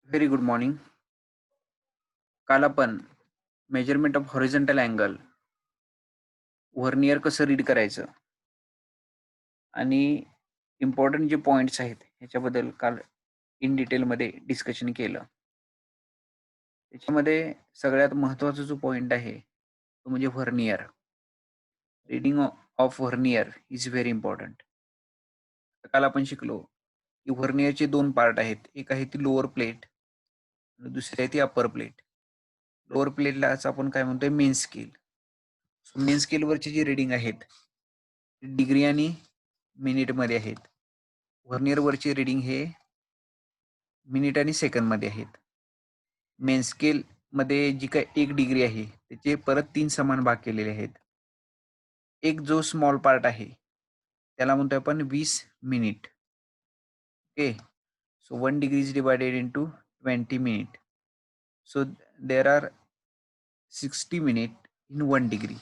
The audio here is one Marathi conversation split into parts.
Very good morning. काल आपण measurement of horizontal angle, vernier कसं रीड करायचं आणि इम्पॉर्टंट जे पॉइंट्स आहेत ह्याच्याबद्दल काल इन डिटेलमध्ये डिस्कशन केलं. त्याच्यामध्ये सगळ्यात महत्त्वाचा जो पॉइंट आहे तो म्हणजे vernier. Reading of vernier is very important. काल आपण शिकलो की व्हर्नियरचे 2 पार्ट आहेत. एक आहे ती लोअर प्लेट आणि दुसरी आहे ती अपर प्लेट. लोअर प्लेटलाच आपण काय म्हणतोय मेन स्केल. सो मेन स्केलवरची जी रीडिंग आहेत डिग्री आणि मिनिटमध्ये आहेत. व्हर्नियरवरची रीडिंग हे मिनिट आणि सेकंदमध्ये आहेत. मेन स्केलमध्ये जी काही 1 डिग्री आहे त्याचे परत 3 समान भाग केलेले आहेत. एक जो स्मॉल पार्ट आहे त्याला म्हणतोय आपण 20 minute. Okay. So 1 degree is divided into 20 minute. So there are 60 minute in 1 degree.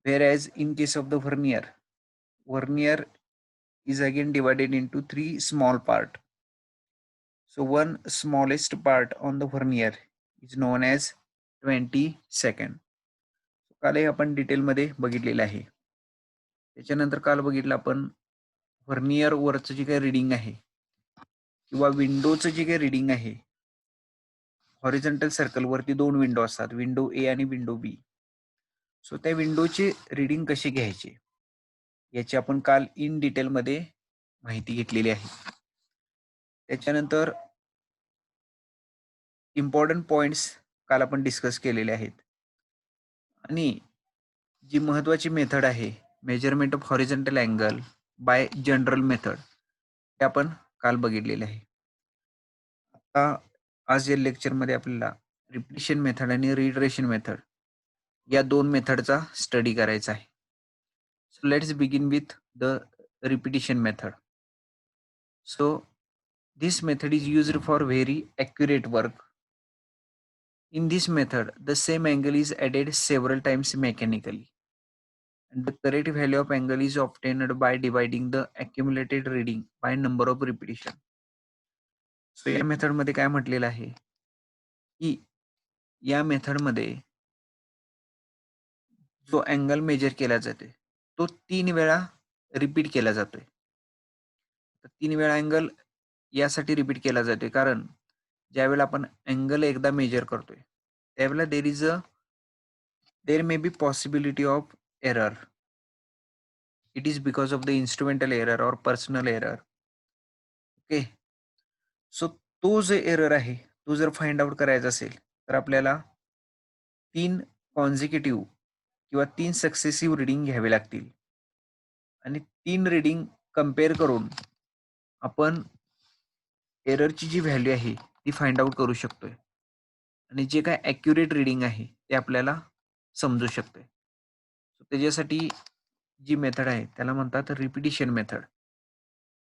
Whereas in case of the vernier is again divided into 3 small part. So one smallest part on the vernier is known as 20 second. काल हे आपण डिटेलमध्ये बघितलेलं आहे. त्याच्यानंतर काल बघितलं आपण व्हर्नियर वरचं जे काही रीडिंग आहे किंवा विंडोचं जे काही रीडिंग आहे. हॉरिझॉन्टल सर्कल वरती 2 विंडो असतात, विंडो ए आणि विंडो बी. सो त्या विंडोचे रीडिंग कसे घ्यायचे याची आपण काल इन डिटेलमध्ये माहिती घेतलेली आहे. त्याच्यानंतर इम्पॉर्टंट पॉइंट्स काल आपण डिस्कस केलेले आहेत आणि जी महत्त्वाची मेथड आहे measurement of horizontal angle bye general method हे आपण काल बघितलेले आहे. आता आज या लेक्चरमध्ये आपल्याला रिपिटिशन मेथड आणि रिइटरेशन मेथड या 2 मेथडचा स्टडी करायचा आहे. So let's begin with the repetition method. So this method is used for very accurate work. In this method, the same angle is added several times mechanically. And the correct value of angle is obtained by dividing the accumulated reading by number of repetition. So या मेथड मध्ये काय म्हटलेलं आहे की या मेथड मध्ये जो अँगल मेजर केला जाते तो 3 वेळा रिपीट केला जातोय. 3 वेळा अँगल यासाठी रिपीट केला जातोय कारण ज्यावेळेला आपण अँगल एकदा मेजर करतोय त्यावेळेला there may be possibility of error. It is because of the instrumental error or personal error. Okay. So तो जो एरर आहे तो जर फाइंड आउट करायचा असेल तर आपल्याला 3 कॉन्झिक्युटिव्ह किंवा 3 सक्सेसिव्ह रीडिंग घ्यावे लागतील आणि 3 रीडिंग कंपेअर करून आपण एररची जी व्हॅल्यू आहे ती फाइंड आउट करू शकतोय आणि जे काय ॲक्युरेट रीडिंग आहे ते आपल्याला समजू शकतोय. त्याच्यासाठी जी मेथड आहे त्याला म्हणतात रिपिटिशन मेथड.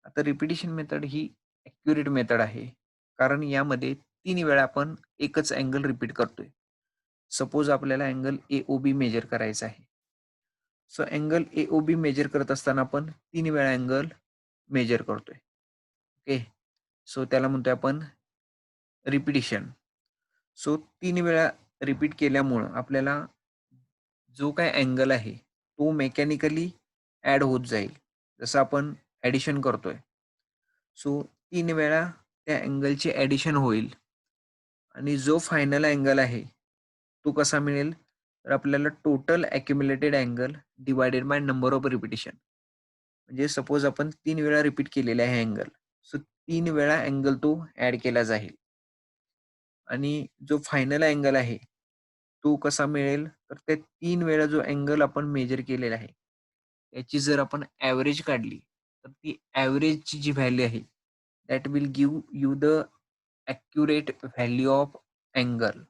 आता रिपिटिशन मेथड ही ॲक्युरेट मेथड आहे कारण यामध्ये 3 वेळा आपण एकच अँगल रिपीट करतोय. सपोज आपल्याला अँगल AOB मेजर करायचा आहे. सो अँगल AOB मेजर करत असताना आपण 3 वेळा अँगल मेजर करतोय. ओके. सो त्याला म्हणतोय आपण रिपिटिशन. सो 3 वेळा रिपीट केल्यामुळं आपल्याला जो काय अँगल आहे तो मेकॅनिकली ॲड होत जाईल. जसं आपण ॲडिशन करतोय. सो 3 वेळा त्या अँगलची ॲडिशन होईल आणि जो फायनल अँगल आहे तो कसा मिळेल तर आपल्याला total accumulated angle divided by number of repetition. म्हणजे सपोज आपण 3 वेळा रिपीट केलेला आहे अँगल. सो 3 वेळा अँगल तो ॲड केला जाईल आणि जो फायनल अँगल आहे तो कसा मिळेल तर त्या 3 वेळा जो अँगल आपण मेजर केलेला आहे याची जर आपण ॲव्हरेज काढली तर ती ॲव्हरेजची जी व्हॅल्यू आहे that will give you the accurate value of angle.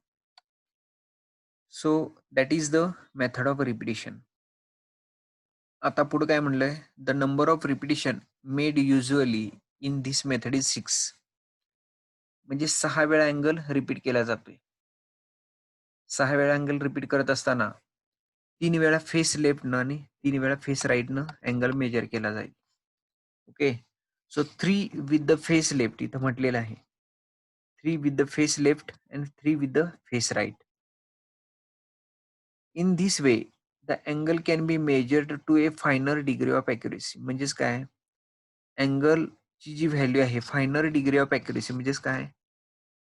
So that is the method of repetition. आता पुढे काय म्हणलंय the number of repetition made usually in this method is 6. म्हणजे 6 वेळा अँगल रिपीट केला जातोय. 6 वेळा अँगल रिपीट करत असताना 3 वेळा फेस लेफ्टनं आणि 3 वेळा फेस राईटनं अँगल मेजर केला जाईल. Okay. So 3 with the face left इथं म्हटलेलं आहे. 3 with the face left and 3 with the face right. In this way, the angle can be measured to a finer degree of accuracy. म्हणजेच काय, अँगल ची जी व्हॅल्यू आहे फायनर डिग्री ऑफ ॲक्युरेसी म्हणजेच काय,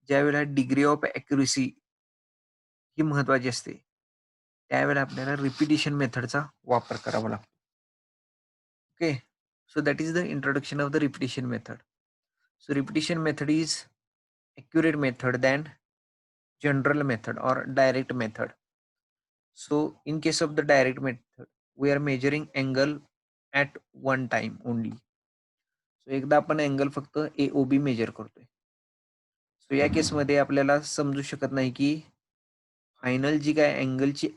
ज्यावेळेला डिग्री ऑफ ॲक्युरेसी ही महत्वाची असते त्यावेळेला आपल्याला रिपिटिशन मेथडचा वापर करावा लागतो. Okay, so that is the introduction of the repetition method. So repetition method is accurate method than general method or direct method. So in case of the direct method, we are measuring angle at one time only. So एकदा आपण अँगल फक्त AOB मेजर करतोय. सो या केसमध्ये आपल्याला समजू शकत नाही की फायनल जी काय अँगलची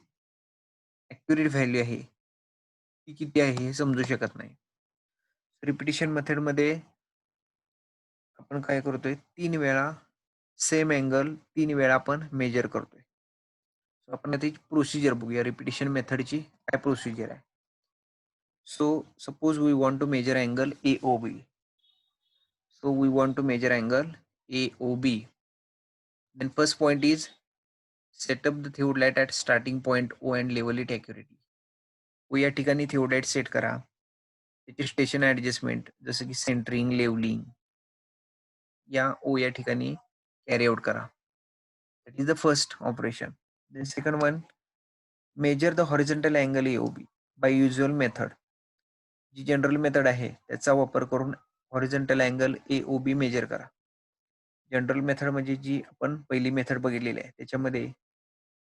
ॲक्युरेट व्हॅल्यू आहे ती किती आहे हे समजू शकत नाही. रिपिटिशन मेथडमध्ये आपण काय करतोय, 3 वेळा सेम अँगल 3 वेळा आपण मेजर करतोय. सो आपण आता प्रोसिजर बघूया, रिपिटिशन मेथडची काय प्रोसिजर आहे. So suppose we want to measure angle AOB. So we want to measure angle AOB. Then first point is set up the theodolite at starting point O and level it accurately. O या ठिकाणी theodolite सेट करा. त्याची स्टेशन ऍडजस्टमेंट जसं की सेंटरिंग, लेवलिंग या O या ठिकाणी कॅरी आउट करा. That is the first operation. Then second one, measure the horizontal angle AOB by usual method. जी जनरल मेथड आहे त्याचा वापर करून हॉरिझॉन्टल अँगल AOB मेजर करा. जनरल मेथड म्हणजे जी आपण पहिली मेथड बघितलेली आहे त्याच्यामध्ये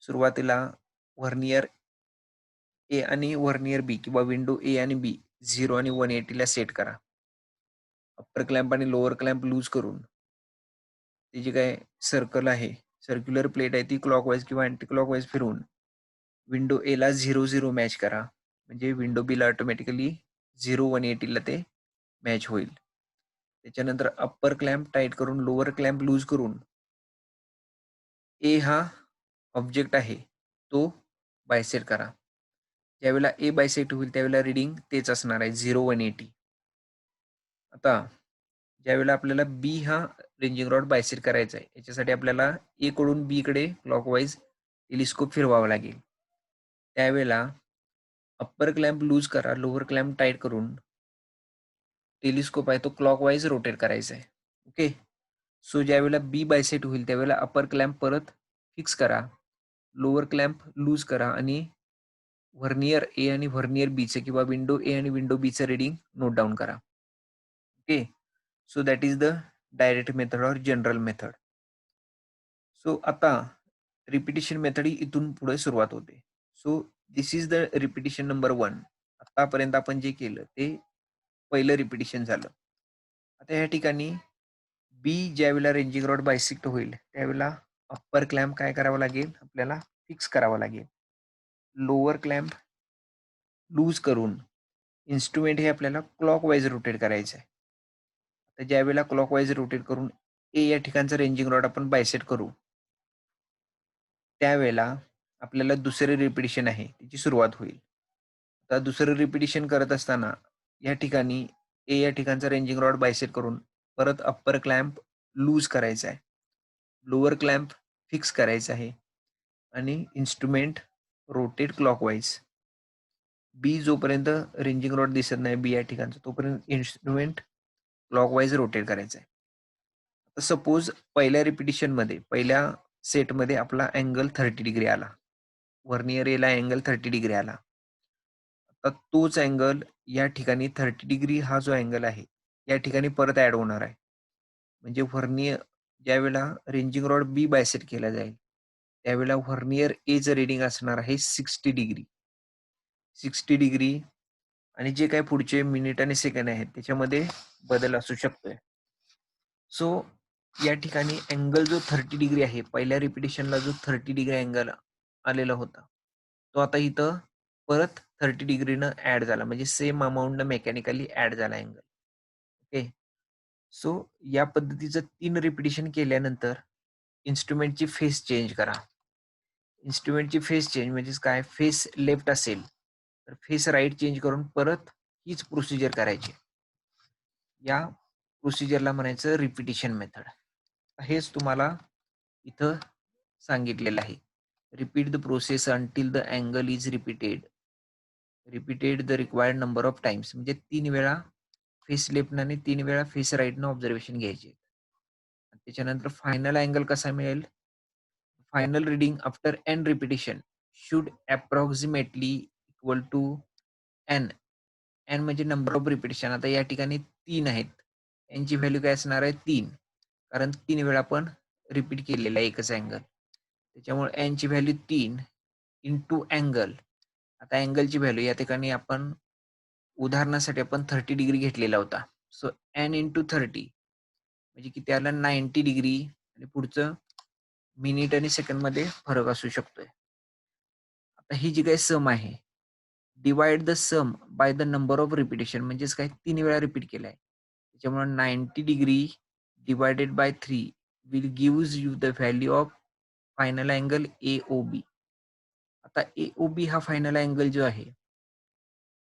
सुरुवातीला व्हर्नियर ए आणि व्हर्नियर बी किंवा विंडो ए आणि बी 0 आणि 180 ला सेट करा. अप्पर क्लॅम्प आणि लोअर क्लॅम्प लूज करून ती जी काय सर्कल आहे, सर्क्युलर प्लेट आहे ती क्लॉकवाईज किंवा अँटी क्लॉकवाईज फिरवून विंडो ए ला 0-0 मॅच करा. म्हणजे विंडो बी ला ऑटोमॅटिकली 0-180 ला ते मॅच होईल. त्याच्यानंतर अप्पर क्लॅम्प टाईट करून लोअर क्लॅम्प लूज करून ए हा ऑब्जेक्ट आहे तो बायसेट करा. ज्यावेळेला ए बायसेट होईल त्यावेळेला रिडिंग तेच असणार आहे 0-180. आता ज्यावेळेला आपल्याला बी हा रेंजिंग रॉड बायसेट करायचा आहे याच्यासाठी आपल्याला ए कडून बी कडे क्लॉकवाईज टेलिस्कोप फिरवावा लागेल. त्यावेळेला अप्पर क्लॅम्प लूज करा, लोअर क्लॅम्प टाईट करून टेलिस्कोप आहे तो क्लॉकवाईज रोटेट करायचा आहे. ओके, सो ज्यावेळेला बी बायसेट होईल त्यावेळेला अप्पर क्लॅम्प परत फिक्स करा, लोअर क्लॅम्प लूज करा आणि व्हर्नियर ए आणि व्हर्नियर बीचे किंवा विंडो ए आणि विंडो बीचं रिडिंग नोट डाऊन करा. Okay, so that is the direct method और जनरल मेथड. सो आता रिपिटिशन मेथड ही इथून पुढे सुरुवात होते. So this is the repetition number 1. आतापर्यंत आपण जे केलं ते पहिलं रिपिटिशन झालं. आता या ठिकाणी बी ज्यावेळेला रेंजिंग रॉड बायसेक्ट होईल त्यावेळेला अप्पर क्लॅम्प काय करावं लागेल, आपल्याला फिक्स करावा लागेल. लोअर क्लॅम्प लूज करून इन्स्ट्रुमेंट हे आपल्याला क्लॉकवाईज रोटेट करायचं आहे. तर ज्यावेळेला क्लॉकवाईज रोटेट करून ए या ठिकाणचं रेंजिंग रॉड आपण बायसेट करू त्यावेळेला आपल्याला दुसरे रिपिटिशन आहे त्याची सुरुवात होईल. आता दुसरं रिपिटिशन करत असताना या ठिकाणी ए या ठिकाणचा रेंजिंग रॉड बायसेट करून परत अप्पर क्लॅम्प लूज करायचा आहे, लोअर क्लॅम्प फिक्स करायचा आहे आणि इन्स्ट्रुमेंट रोटेट क्लॉकवाईज. बी जोपर्यंत रेंजिंग रॉड दिसत नाही बी या ठिकाणचं तोपर्यंत इन्स्ट्रुमेंट क्लॉकवाईज रोटेट करायचं आहे. आता सपोज पहिल्या रिपिटिशनमध्ये पहिल्या सेटमध्ये आपला अँगल 30 डिग्री आला, व्हर्नियर एला अँगल 30 डिग्री आला. आता तोच अँगल या ठिकाणी 30 डिग्री हा जो अँगल आहे या ठिकाणी परत ऍड होणार आहे. म्हणजे व्हर्नियर ज्यावेळेला रेंजिंग रॉड बी बायसेट केला जाईल त्यावेळेला व्हर्नियर एचं रिडिंग असणार आहे 60 डिग्री. 60 डिग्री आणि जे काही पुढचे मिनिट आणि सेकंड आहेत त्याच्यामध्ये बदल असू शकतोय. सो या ठिकाणी अँगल जो 30 डिग्री आहे पहिल्या रिपिटिशनला जो 30 डिग्री अँगल आलेला होता तो आता इथं परत 30 डिग्रीनं ऍड झाला, म्हणजे सेम अमाऊंटनं मेकॅनिकली ऍड झाला अँगल. ओके, सो या पद्धतीचं 3 रिपिटिशन केल्यानंतर इन्स्ट्रुमेंटची फेस चेंज करा. इन्स्ट्रुमेंटची फेस चेंज म्हणजेच काय, फेस लेफ्ट असेल तर फेस राईट चेंज करून परत हीच प्रोसिजर करायची. या प्रोसिजरला म्हणायचं रिपिटिशन मेथड. हेच तुम्हाला इथं सांगितलेलं आहे. Repeat the process until the angle is repeated the required number of times. म्हणजे 3 वेळा फेस लेफ्ट आणि 3 वेळा फेस राईटनं ऑब्झर्वेशन घ्यायचे. त्याच्यानंतर फायनल अँगल कसा मिळेल? Final reading after n repetition should approximately equal to n. N म्हणजे नंबर ऑफ रिपिटिशन. आता या ठिकाणी 3 आहेत. यांची व्हॅल्यू काय असणार आहे? 3. कारण 3 वेळा आपण रिपीट केलेला आहे एकच अँगल. त्याच्यामुळे एनची व्हॅल्यू 3 इंटू अँगल. आता अँगलची व्हॅल्यू या ठिकाणी आपण उदाहरणासाठी आपण 30 डिग्री घेतलेला होता. सो एन इंटू 30 म्हणजे किती आलं? 90 डिग्री. आणि पुढचं मिनिट आणि सेकंडमध्ये फरक असू शकतोय. आता ही जी काही सम आहे, divide the sum by the number of repetition. म्हणजेच काय? 3 वेळा रिपीट केलाय. त्याच्यामुळे 90 degree divided by 3 will gives you the value of final angle AOB. आता AOB हा फायनल अँगल जो आहे,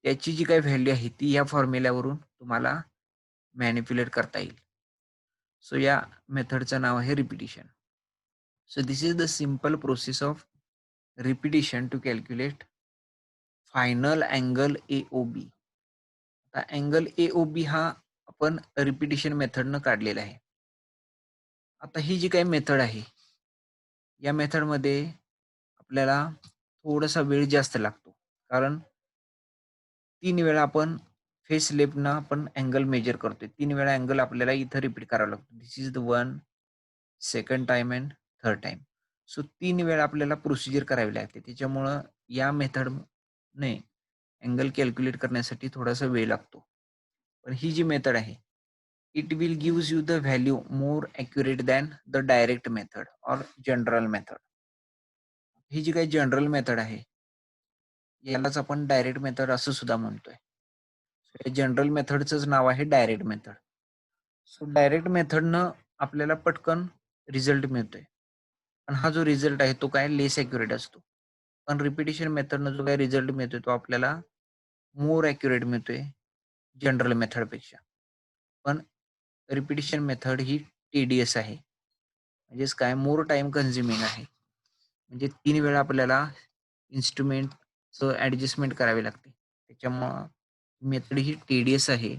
त्याची जी काही व्हॅल्यू आहे ती या फॉर्म्युल्यावरून तुम्हाला मॅनिप्युलेट करता येईल. सो या मेथडचं नाव आहे repetition. So this is the simple process of repetition to calculate final angle AOB. आता अँगल AOB हा आपण रिपिटिशन मेथडनं काढलेला आहे. आता ही जी काही मेथड आहे, या मेथडमध्ये आपल्याला थोडासा वेळ जास्त लागतो. कारण 3 वेळा आपण फेस लेफ्टनं आपण अँगल मेजर करतोय. 3 वेळा अँगल आपल्याला इथं रिपीट करावा लागतो. This is the 1, second time and third time. So 3 वेळा आपल्याला प्रोसिजर करावी लागते. त्याच्यामुळं या मेथडने अँगल कॅल्क्युलेट करण्यासाठी थोडासा वेळ लागतो. पण ही जी मेथड आहे, it will gives you the value more accurate than the direct method or general method. ही जी काही जनरल मेथड आहे, यालाच आपण डायरेक्ट मेथड असं सुद्धा म्हणतोय. जनरल मेथडचंच नाव आहे डायरेक्ट मेथड. सो डायरेक्ट मेथडनं आपल्याला पटकन रिझल्ट मिळतोय. पण हा जो रिझल्ट आहे तो काय लेस ॲक्युरेट असतो. पण रिपिटिशन मेथडनं जो काही रिझल्ट मिळतोय तो आपल्याला मोर ॲक्युरेट मिळतोय जनरल मेथडपेक्षा. पण रिपिटिशन मेथड ही टीडीएस आहे. म्हणजेच काय? मोर टाईम कन्झ्युमिंग आहे. म्हणजे 3 वेळा आपल्याला इन्स्ट्रुमेंटचं ॲडजस्टमेंट करावी लागते. त्याच्यामुळं मेथड ही टीडीएस आहे.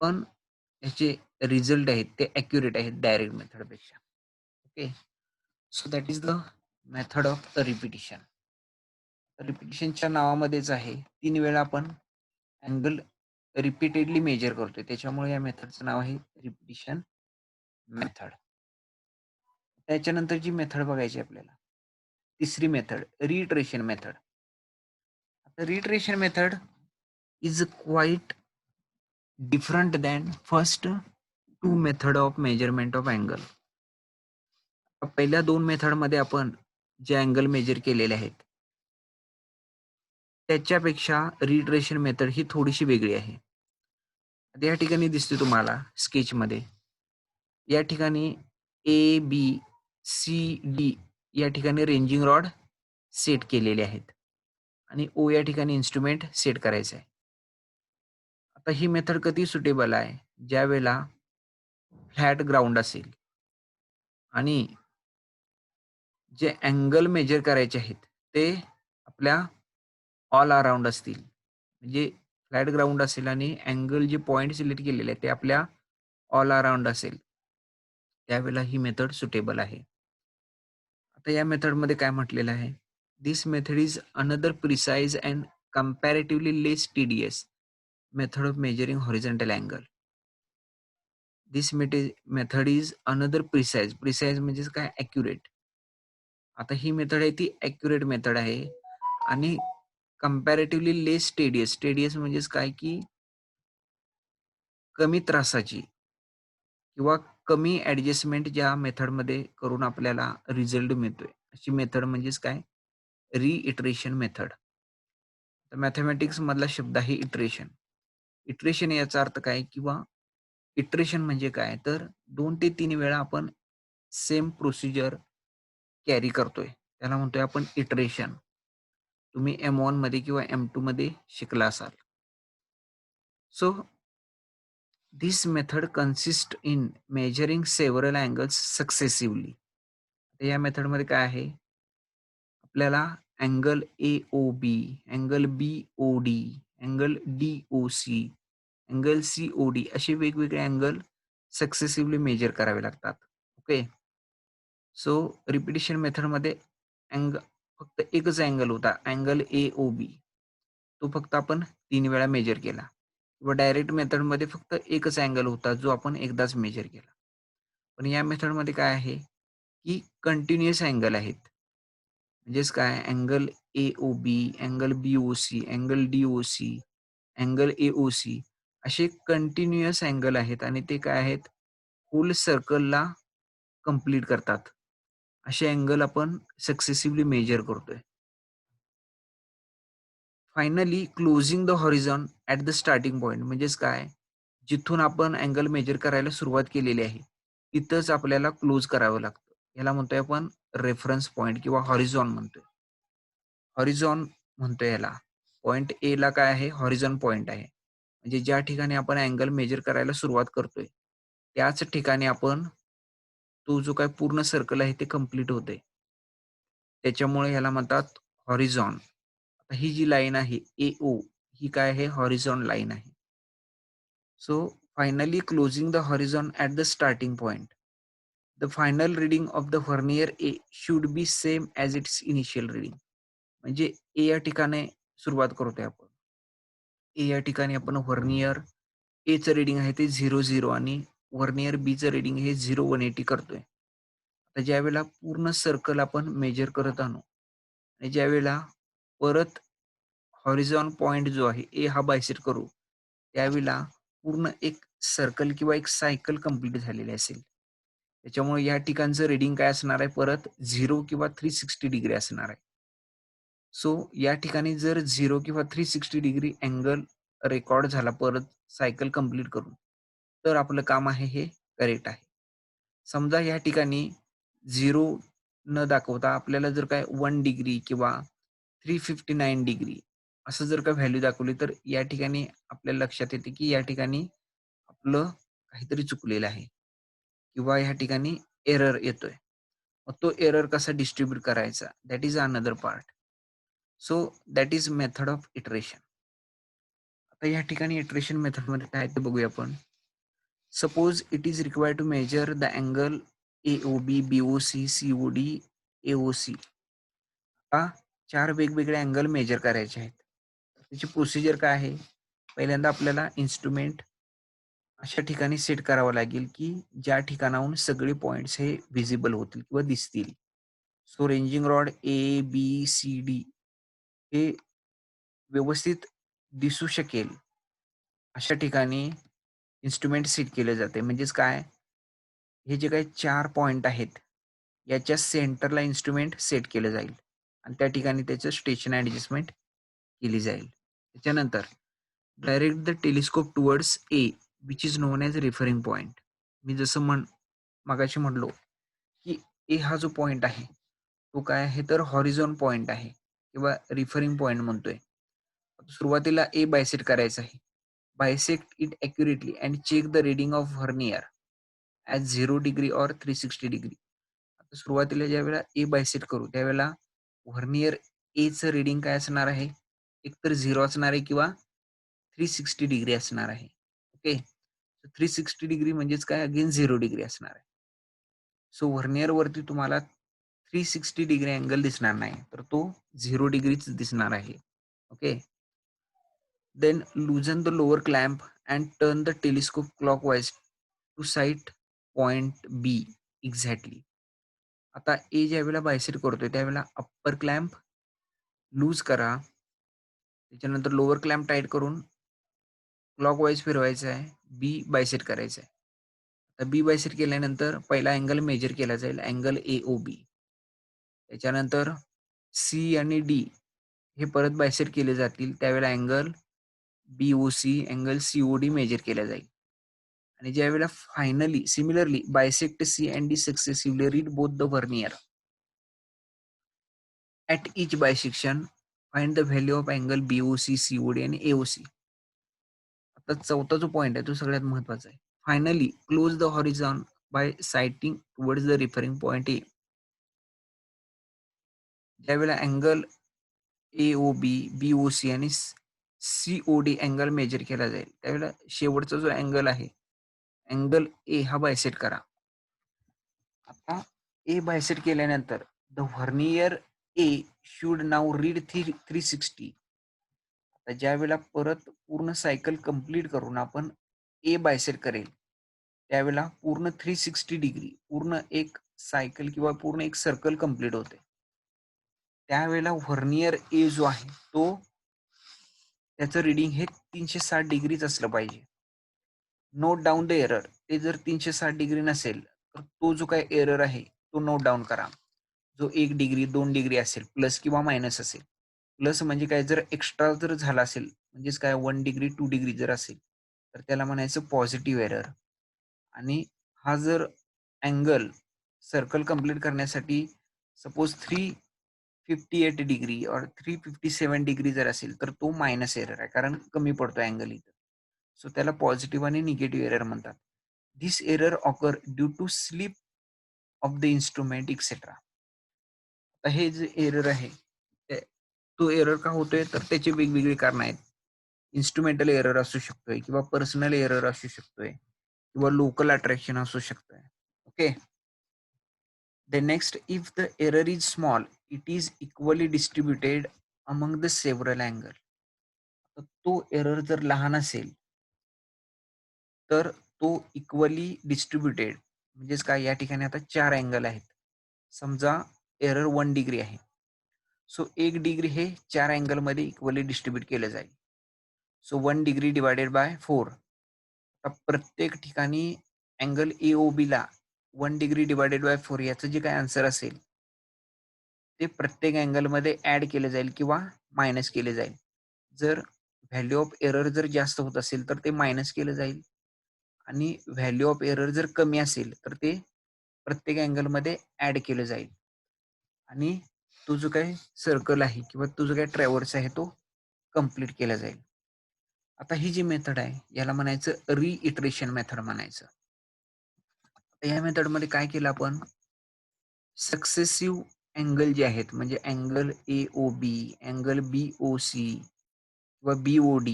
पण याचे रिझल्ट आहेत ते ॲक्युरेट आहेत डायरेक्ट मेथडपेक्षा. Okay. So that is the method of repetition. रिपिटिशनच्या नावामध्येच आहे 3 वेळा आपण अँगल रिपीटेडली मेजर करतोय. त्याच्यामुळे या मेथडचं नाव आहे रिपिटिशन मेथड. त्याच्यानंतर जी मेथड बघायची आपल्याला, तिसरी मेथड रिट्रेशन मेथड. आता retraction method is quite different than first 2 method of measurement of angle. पहिल्या 2 मेथडमध्ये आपण जे अँगल मेजर केलेले आहेत, त्याच्यापेक्षा रिट्रेशन मेथड ही थोडीशी वेगळी आहे. आता या ठिकाणी दिसते तुम्हाला स्केचमध्ये. या ठिकाणी ए, बी, सी, डी या ठिकाणी रेंजिंग रॉड सेट केलेले आहेत आणि ओ या ठिकाणी इन्स्ट्रुमेंट सेट करायचं आहे. आता ही मेथड कधी सुटेबल आहे? ज्यावेळेला फ्लॅट ग्राउंड असेल आणि जे अँगल मेजर करायचे आहेत ते आपल्या ऑल अराउंड असतील. म्हणजे फ्लॅट ग्राउंड असेल आणि अँगल जे पॉइंट सिलेक्ट केलेले आहेत ते आपल्या ऑल अराउंड असेल, त्यावेळेला ही मेथड सुटेबल आहे. आता या मेथडमध्ये काय म्हटलेलं आहे? This method is another precise and comparatively less TDS method of measuring horizontal angle. This method is another precise म्हणजेच काय? ॲक्युरेट. आता ही मेथड आहे ती ॲक्युरेट मेथड आहे आणि कंपॅरेटिव्हली लेस टेडियस म्हणजेच काय? की कमी त्रासाची किंवा कमी ॲडजस्टमेंट ज्या मेथडमध्ये करून आपल्याला रिझल्ट मिळतोय, अशी मेथड म्हणजेच काय? रिइटरेशन मेथड. तर मॅथेमॅटिक्स मधला शब्द आहे इटरेशन. इटरेशन याचा अर्थ काय? किंवा इटरेशन म्हणजे काय? तर 2 ते 3 वेळा आपण सेम प्रोसिजर कॅरी करतोय. त्याला म्हणतोय आपण इटरेशन. तुम्ही M1 मध्ये किंवा M2 मध्ये शिकला असाल. So this method consist in measuring several angles successively. या मेथडमध्ये काय आहे? आपल्याला angle A O B, angle B O D, angle D O C, angle C O D असे वेगवेगळे अँगल सक्सेसिव्हली मेजर करावे लागतात. ओके. सो रिपिटिशन मेथडमध्ये फक्त एकच अँगल होता, अँगल ए-ओ-बी. तो फक्त आपण 3 वेळा मेजर केला. किंवा डायरेक्ट मेथडमध्ये फक्त एकच अँगल होता, जो आपण एकदाच मेजर केला. पण या मेथडमध्ये काय आहे, की कंटिन्युअस अँगल आहेत. म्हणजेच काय angle A O B, angle B O C, angle D O C, angle ए-ओ-सी असे कंटिन्युअस अँगल आहेत आणि ते काय आहेत, होल सर्कलला कंप्लीट करतात. असे अँगल आपण सक्सेसिव्हली मेजर करतोय. Finally closing the horizon at the starting point म्हणजेच काय? जिथून आपण अँगल मेजर करायला सुरुवात केलेली आहे, तिथंच आपल्याला क्लोज करावं लागतं. याला म्हणतोय आपण रेफरन्स पॉइंट किंवा हॉरिझॉन म्हणतोय. हॉरिझॉन म्हणतोय याला. पॉइंट एला काय आहे? हॉरिझॉन पॉइंट आहे. म्हणजे ज्या ठिकाणी आपण अँगल मेजर करायला सुरुवात करतोय, त्याच ठिकाणी आपण तो जो काही पूर्ण सर्कल आहे ते कंप्लीट होतंय. त्याच्यामुळे ह्याला म्हणतात हॉरिझॉन. आता ही जी लाईन आहे ए-ओ ही काय आहे? हॉरिझॉन लाईन आहे. So finally closing the horizon at the starting point. The final reading of the vernier A should be same as its initial reading. म्हणजे ए या ठिकाणी सुरुवात करतोय आपण. ए या ठिकाणी आपण व्हर्नियर एचं रीडिंग आहे ते 0-0 आणि व्हर्नियर बीचं रीडिंग हे 0-180 करतोय. आता ज्यावेळेला पूर्ण सर्कल आपण मेजर करत आणू आणि ज्यावेळेला परत हॉरिझॉन पॉइंट जो आहे ए हा बायसेक्ट करू, त्यावेळेला पूर्ण एक सर्कल किंवा एक सायकल कंप्लीट झालेली असेल. त्याच्यामुळे या ठिकाणचं रीडिंग काय असणार आहे परत 0 किंवा 360 डिग्री असणार आहे. सो या ठिकाणी जर 0 किंवा 360 डिग्री अँगल रेकॉर्ड झाला परत सायकल कंप्लीट करून, तर आपलं काम आहे हे करेक्ट आहे. समजा या ठिकाणी 0 न दाखवता आपल्याला जर काय 1 डिग्री किंवा 359 डिग्री असं जर का व्हॅल्यू दाखवली, तर या ठिकाणी आपल्या लक्षात येते, की या ठिकाणी आपलं काहीतरी चुकलेलं आहे किंवा या ठिकाणी एरर येतोय. मग तो एरर कसा डिस्ट्रिब्यूट करायचा? That is another part. So that is method of iteration. आता या ठिकाणी इटरेशन मेथडमध्ये काय ते बघूया आपण. Suppose it is required to measure the angle A O B, B O C, C O D, A O C. आता 4 वेगवेगळे अँगल मेजर करायचे आहेत. त्याची प्रोसिजर काय आहे? पहिल्यांदा आपल्याला इन्स्ट्रुमेंट अशा ठिकाणी सेट करावं लागेल, की ज्या ठिकाणाहून सगळे पॉइंट्स हे व्हिजिबल होतील किंवा दिसतील. So ranging rod A, B, C, D हे व्यवस्थित दिसू शकेल अशा ठिकाणी इन्स्ट्रुमेंट सेट केले जाते. म्हणजेच काय? हे जे काही 4 पॉइंट आहेत, याच्या सेंटरला इन्स्ट्रुमेंट सेट केलं जाईल आणि त्या ठिकाणी त्याचं स्टेशन ॲडजस्टमेंट केली जाईल. त्याच्यानंतर direct the telescope towards A, which is known as referring point. मी जसं मगाशी म्हटलो, की ए हा जो पॉइंट आहे, तो काय आहे तर हॉरिझॉन पॉइंट आहे किंवा रिफरिंग पॉइंट म्हणतोय. सुरुवातीला ए बायसेक्ट करायचा आहे. Bisect it accurately and check the reading of vernier at 0 degree or 360 degree. आता सुरुवातीला ज्यावेळेला ए बायसेक्ट करू, त्यावेळेला व्हर्नियर एचं रीडिंग काय असणार आहे? एकतर 0 असणार आहे किंवा 360 डिग्री असणार आहे. ओके. 360 डिग्री म्हणजेच काय अगेन 0 डिग्री असणार आहे. सो व्हर्नियरवरती तुम्हाला 360 डिग्री अँगल दिसणार नाही, तर तो 0 डिग्रीच दिसणार आहे. Okay. Then loosen the lower clamp and turn the telescope clockwise to sight point B exactly. आता ए ज्यावेळेला बायसेक्ट करतोय त्यावेळेला अप्पर क्लॅम्प लूज करा. त्याच्यानंतर लोअर क्लॅम्प टाईट करून क्लॉकवाईज फिरवायचं आहे. बी बायसेक्ट करायचं आहे. आता बी बायसेक्ट केल्यानंतर पहिला अँगल मेजर केला जाईल, अँगल ए-ओ-बी. त्याच्यानंतर सी आणि डी हे परत बायसेक्ट केले जातील. त्यावेळेला angle B O C, angle C O D measure केला जाईल. आणि ज्यावेळेला finally similarly bisect C and D successively read both the vernier at each bisection find the value of angle B O C, C O D आणि ए-ओ-सी. आता चौथा जो पॉइंट आहे तो सगळ्यात महत्वाचा आहे. Finally close the horizon by sighting towards the referring point A. ज्यावेळेला अँगल AOB, BOC आणि COD अँगल मेजर केला जाईल, त्यावेळेला शेवटचा जो अँगल आहे, अँगल ए हा बायसेट करा. आता ए बायसेट केल्यानंतर the vernier A should now read 360. आता ज्या वेळेला परत पूर्ण सायकल कंप्लीट करून आपण ए बायसेट करेल, त्यावेळेला पूर्ण 360 डिग्री पूर्ण एक सायकल किंवा पूर्ण एक सर्कल कंप्लीट होते. त्यावेळेला व्हर्नियर ए जो आहे तो त्याचं रीडिंग हे 360 डिग्रीच असलं पाहिजे. Note down the error. ते जर 360 डिग्री नसेल तर तो जो काही एरर आहे तो नोट डाऊन करा. जो 1 डिग्री 2 डिग्री असेल, प्लस किंवा मायनस असेल. प्लस म्हणजे काय, जर एक्स्ट्रा जर झाला असेल, म्हणजेच काय 1 डिग्री 2 डिग्री जर असेल तर त्याला म्हणायचं पॉझिटिव्ह एरर. आणि हा जर अँगल सर्कल कंप्लीट करण्यासाठी सपोज 358 डिग्री और 357 डिग्री जर असेल तर तो मायनस एरर आहे, कारण कमी पडतो अँगल इथं. सो त्याला पॉझिटिव्ह आणि निगेटिव्ह एरर म्हणतात. This error occur due to slip of the instrument etcetera. आता हे जे एरर आहे तो एरर का होतोय, तर त्याची वेगवेगळी कारण आहेत. इन्स्ट्रुमेंटल एरर असू शकतोय किंवा पर्सनल एरर असू शकतोय किंवा लोकल अट्रॅक्शन असू शकतोय. Okay. The next, if the error is small, it is equally distributed among the several angle. तो एरर जर लहान असेल तर तो इक्वली डिस्ट्रीब्युटेड, म्हणजेच काय, या ठिकाणी आता 4 अँगल आहेत. समजा एरर 1 डिग्री आहे. सो 1 डिग्री हे 4 अँगलमध्ये इक्वली डिस्ट्रीब्यूट केलं जाईल. So 1 degree divided bye 4. आता प्रत्येक ठिकाणी अँगल AOB ला 1 डिग्री डिवायडेड बाय 4 याचं जे काय आन्सर असेल ते प्रत्येक अँगलमध्ये ॲड केले जाईल किंवा मायनस केले जाईल. जर व्हॅल्यू ऑफ एरर जर जास्त होत असेल तर ते मायनस केलं जाईल आणि व्हॅल्यू ऑफ एरर जर कमी असेल तर ते प्रत्येक अँगलमध्ये ॲड केलं जाईल आणि तो जो काही सर्कल आहे किंवा तो जो काही ट्रॅव्हर्स आहे तो कंप्लीट केला जाईल. आता ही जी मेथड आहे याला म्हणायचं रिइटरेशन मेथड म्हणायचं. या मेथडमध्ये काय केलं आपण, सक्सेसिव्ह अँगल जे आहेत, म्हणजे अँगल AOB, अँगल BOC किंवा BOD,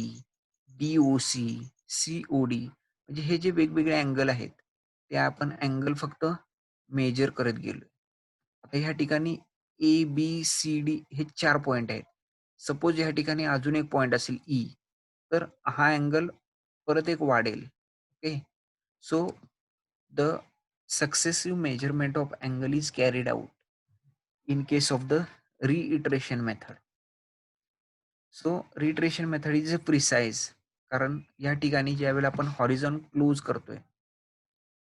DOC, COD, म्हणजे हे जे वेगवेगळे अँगल आहेत ते आपण अँगल फक्त मेजर करत गेलो. आता ह्या ठिकाणी ABCD हे 4 पॉइंट आहेत. सपोज ह्या ठिकाणी अजून एक पॉइंट असेल E, तर हा अँगल परत एक वाढेल. Okay. So the successive measurement of angle is carried out in case of the reiteration method. So reiteration method is precise, कारण या ठिकाणी ज्यावेळेला आपण हॉरिझॉन क्लोज करतोय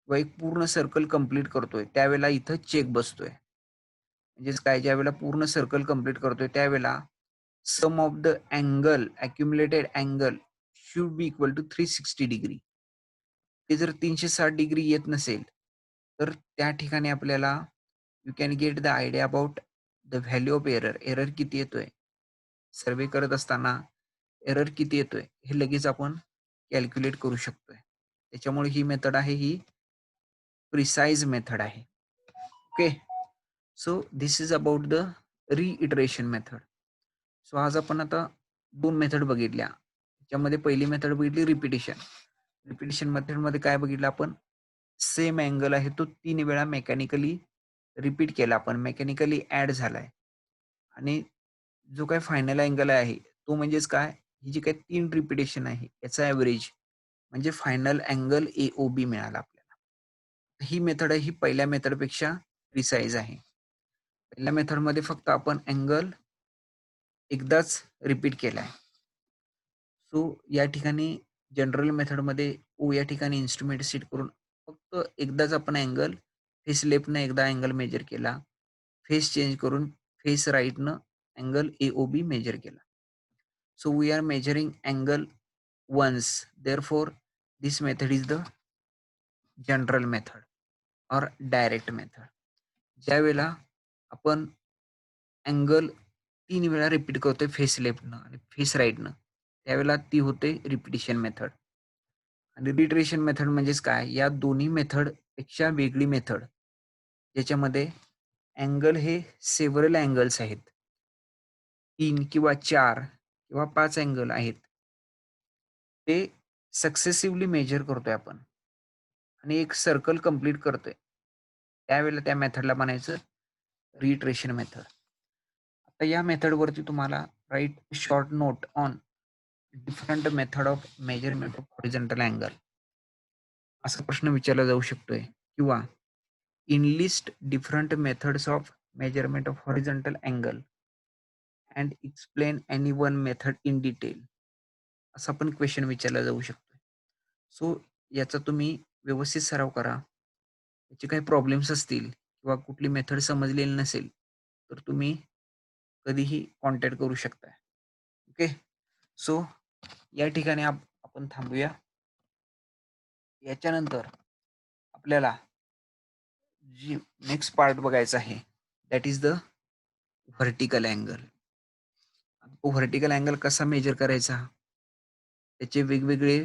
व एक पूर्ण सर्कल कंप्लीट करतोय त्यावेळेला इथं चेक बसतोय. म्हणजेच काय, ज्यावेळेला पूर्ण सर्कल कंप्लीट करतोय त्यावेळेला sum of the angle accumulated angle should be equal to 360 degree. ते जर 360 डिग्री येत नसेल तर त्या ठिकाणी आपल्याला you can get the idea about the value of error. Error किती येतोय सर्वे करत असताना, एरर किती येतोय हे लगेच आपण कॅल्क्युलेट करू शकतोय. त्याच्यामुळे ही मेथड आहे ही प्रिसाइज मेथड आहे. Okay. So this is about the reiteration method. So आज आपण आता 2 मेथड बघितल्या. त्याच्यामध्ये पहिली मेथड बघितली रिपिटेशन. रिपिटेशन मेथडमध्ये काय बघितलं आपण, सेम अँगल आहे तो 3 वेळा मेकॅनिकली रिपीट केला, आपण मेकॅनिकली ॲड झालाय आणि जो काही फायनल अँगल आहे तो म्हणजेच काय, ही जी काही 3 रिपिटेशन आहे याचा ॲव्हरेज म्हणजे फायनल अँगल AOB मिळाला आपल्याला. ही मेथड आहे ही पहिल्या मेथडपेक्षा प्रिसाइज आहे. पहिल्या मेथडमध्ये फक्त आपण अँगल एकदाच रिपीट केलाय. सो या ठिकाणी जनरल मेथडमध्ये या ठिकाणी इन्स्ट्रुमेंट सेट करून फक्त एकदाच आपण अँगल फेस लेफ्टनं एकदा अँगल मेजर केला, फेस चेंज करून फेस राईटनं अँगल AOB मेजर केला. So we are measuring angle once, therefore this method is the general method और डायरेक्ट मेथड. ज्यावेळेला आपण अँगल 3 वेळा रिपीट करतोय फेस लेफ्टनं आणि फेस राईटनं, त्यावेळेला ती होते रिपिटिशन मेथड. आणि रिट्रेशन मेथड म्हणजेच काय? या दोन्ही मेथडपेक्षा वेगळी मेथड, ज्याच्यामध्ये अँगल हे सेव्हरल अँगल्स आहेत. 3 किंवा 4 किंवा 5 अँगल आहेत. ते सक्सेसिव्हली मेजर करतोय आपण आणि एक सर्कल कंप्लीट करतोय. त्यावेळेला त्या मेथडला म्हणायचं रिट्रेशन मेथड. आता या मेथडवरती तुम्हाला write short note on different method of measurement of horizontal angle असा प्रश्न विचारला जाऊ शकतोय किंवा list different methods of measurement of horizontal angle and explain any one method in detail असा पण क्वेश्चन विचारला जाऊ शकतो. सो याचा तुम्ही व्यवस्थित सराव करा. याचे काही प्रॉब्लेम्स असतील किंवा कुठली मेथड समजलेली नसेल, तर तुम्ही कधीही कॉन्टॅक्ट करू शकता. ओके. सो या ठिकाणी आपण थांबूया. याच्यानंतर आपल्याला जी नेक्स्ट पार्ट बघायचा आहे, that is the vertical angle. तो व्हर्टिकल अँगल कसा मेजर करायचा? त्याचे वेगवेगळे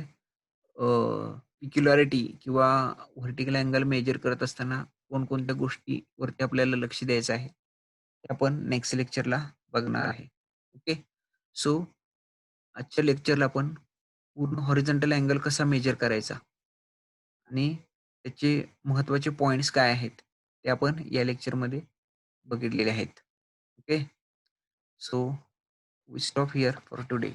पिक्युलॅरिटी किंवा व्हर्टिकल अँगल मेजर करत असताना कोणकोणत्या गोष्टीवरती आपल्याला लक्ष द्यायचं आहे, ते आपण नेक्स्ट लेक्चरला बघणार आहे. ओके. सो आजच्या लेक्चरला आपण पूर्ण हॉरिझॉन्टल अँगल कसा मेजर करायचा आणि त्याचे महत्त्वाचे पॉइंट्स काय आहेत, ते आपण या लेक्चरमध्ये बघितलेले आहेत. Okay. So we stop here for today.